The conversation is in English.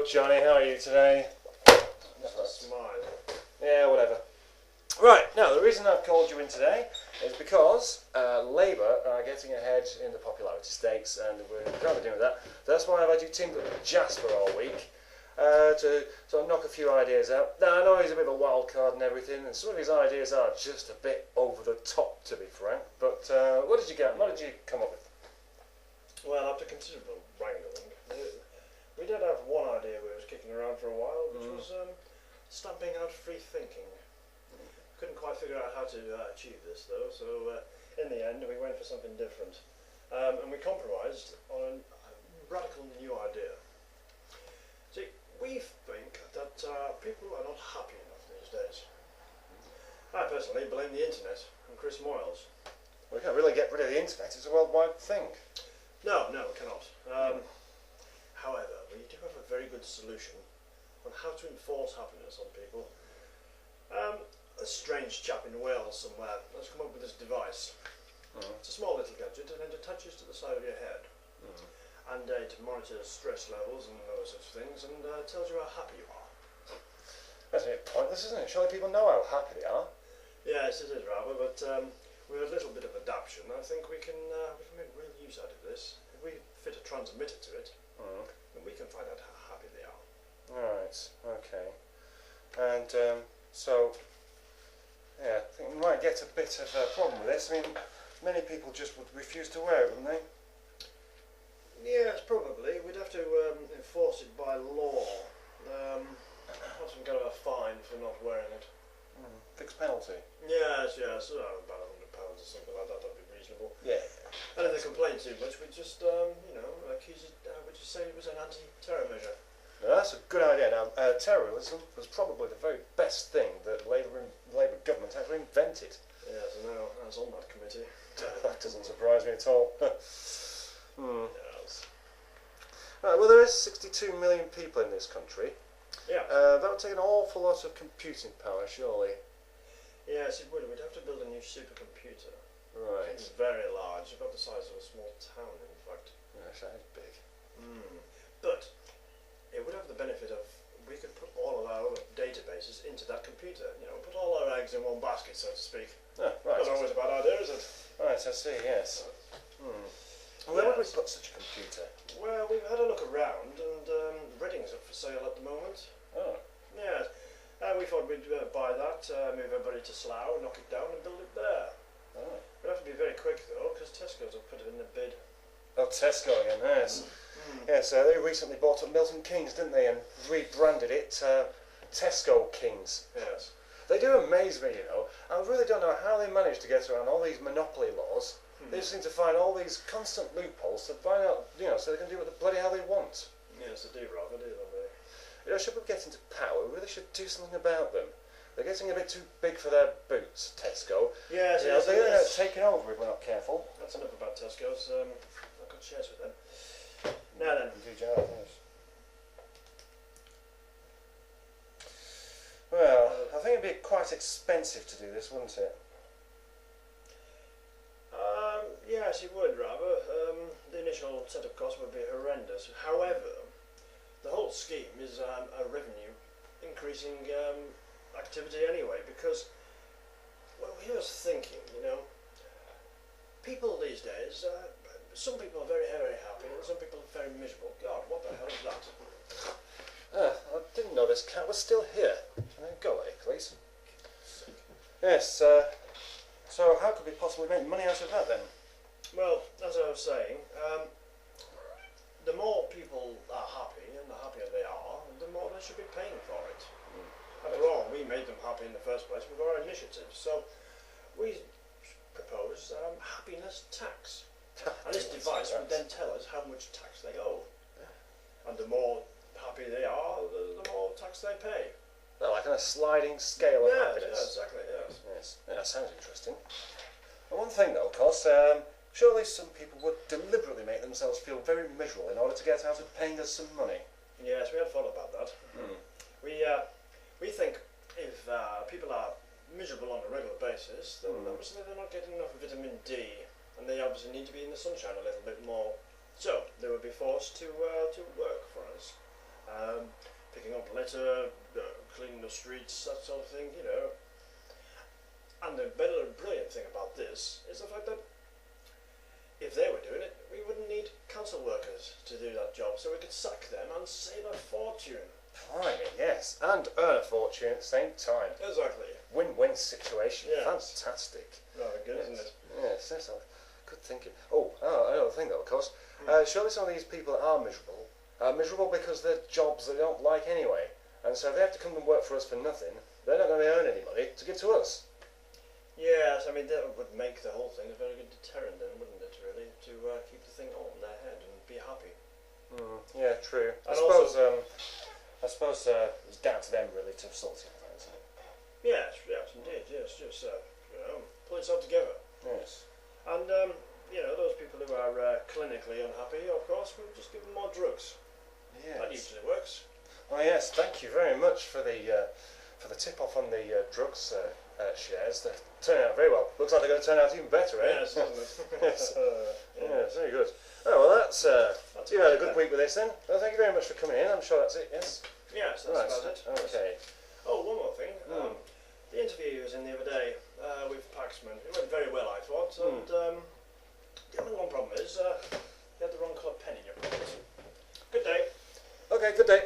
Johnny, how are you today? Mr. Smythe. Yeah, whatever. Right, now the reason I've called you in today is because Labour are getting ahead in the popularity stakes, and we're rather doing that. That's why I've had you teamed up with Jasper all week to sort of knock a few ideas out. Now, I know he's a bit of a wild card and everything, and some of his ideas are just a bit over the top, to be frank. But what did you get? What did you come up with? Well, after considerable wrangling, we did have one idea we was kicking around for a while, which was stamping out free thinking. Couldn't quite figure out how to achieve this though, so in the end we went for something different. And we compromised on a radical new idea. See, we think that people are not happy enough these days. I personally blame the internet and Chris Moyles. We can't really get rid of the internet, it's a worldwide thing. No, we cannot. However, we do have a very good solution on how to enforce happiness on people. A strange chap in Wales somewhere has come up with this device. It's a small little gadget and it attaches to the side of your head. And it monitors stress levels and those such things and tells you how happy you are. That's a bit pointless, isn't it? Surely people know how happy they are. Yes, it is rather, but with a little bit of adaptation, I think we can make real use out of this. If we fit a transmitter to it, then we can find out how happy they are. Right, okay. And so, yeah, I think we might get a bit of a problem with this. I mean, many people just would refuse to wear it, wouldn't they? Yes, probably. We'd have to enforce it by law. Have some kind of a fine for not wearing it. Fixed penalty. Yes, about £100 or something like that. That'd be reasonable. Yeah. And if they complain too much, we'd just, accuse it. Would you say it was an anti-terror measure? Now, that's a good idea. Now, terrorism was probably the very best thing that Labour government ever invented. Yes, I know. I was on that committee. That doesn't surprise me at all. Yes. Right, well, there is 62 million people in this country. Yeah. That would take an awful lot of computing power, surely. Yes, it would. We'd have to build a new supercomputer. Right. It's very large, about the size of a small town, in fact. Yes, that is big. But it would have the benefit of we could put all of our databases into that computer. You know, put all our eggs in one basket, so to speak. Oh, right. Not always a bad idea, is it? Right, I see. Yes. Where would we put such a computer? Well, we've had a look around, and Reading's up for sale at the moment. Oh. Yes. We thought we'd buy that, move everybody to Slough, knock it down, and build it there. Oh. We'd have to be very quick though, because Tesco's have put it in the bid. Oh, Tesco again, yes. Yes, they recently bought up Milton Keynes, didn't they, and rebranded it Tesco Kings. Yes. They do amaze me, you know. I really don't know how they manage to get around all these monopoly laws. They just seem to find all these constant loopholes to find out, you know, so they can do what the bloody hell they want. Yes, they do rather, do they? You know, should we get into power, we really should do something about them. They're getting a bit too big for their boots, Tesco. Yes, you know, they're going to get taken over if we're not careful. That's enough about Tesco's. I've got shares with them. Now then. Well, I think it'd be quite expensive to do this, wouldn't it? Yes, it would rather. The initial setup cost would be horrendous. However, the whole scheme is a revenue increasing activity anyway, because, well, here's thinking, you know, people these days, some people are very, very happy and some people are very miserable. God, what the hell is that? I didn't know this cat was still here. Go away, please. Yes, so how could we possibly make money out of that then? Well, as I was saying, the more people are happy and the happier they are, the more they should be paying for it. After all, we made them happy in the first place with our initiative, so we propose happiness tax. And this device would then tell us how much tax they owe. And the more happy they are, the more tax they pay. Well, like on a sliding scale of happiness. Yeah, exactly, yes. Yes, yeah, that sounds interesting. And one thing though, of course, surely some people would deliberately make themselves feel very miserable in order to get out of paying us some money. Yes, we had thought about that. We think if people are miserable on a regular basis, then obviously they're not getting enough vitamin D, and they obviously need to be in the sunshine a little bit more. So they would be forced to work for us. picking up litter, cleaning the streets, that sort of thing, you know. And the brilliant thing about this is the fact that if they were doing it, we wouldn't need council workers to do that job, so we could sack them and save a fortune. Blimey, yes, and earn a fortune at the same time. Exactly. Win-win situation. Yes. Fantastic. Rather good, Yes. isn't it? Yes, yes, good thinking. Oh, another thing though, of course. Surely some of these people are miserable because they're jobs they don't like anyway, and so if they have to come and work for us for nothing, they're not going to earn any money to give to us. Yes, I mean that would make the whole thing a very good deterrent then, wouldn't it, really, to keep the thing on their head and be happy. Yeah, true. I And suppose it's down to them really to sort it out, isn't it? Yes, indeed, yes, just, pull itself together. Yes. And, those people who are clinically unhappy, of course, we'll just give them more drugs. Yes. That usually works. Oh yes, thank you very much for the tip-off on the drugs shares. They're turning out very well. Looks like they're going to turn out even better, eh? Yes, doesn't it? Yes. Yes, very good. Oh, well, that's you've had a good week with this then. Well, thank you very much for coming in. I'm sure that's it, yes? Yes, that's Right, about it. okay. Oh, one more thing. The interview you was in the other day with Paxman, it went very well, I thought, and the only one problem is you had the wrong colour pen in your pocket. Good day. Okay, good day.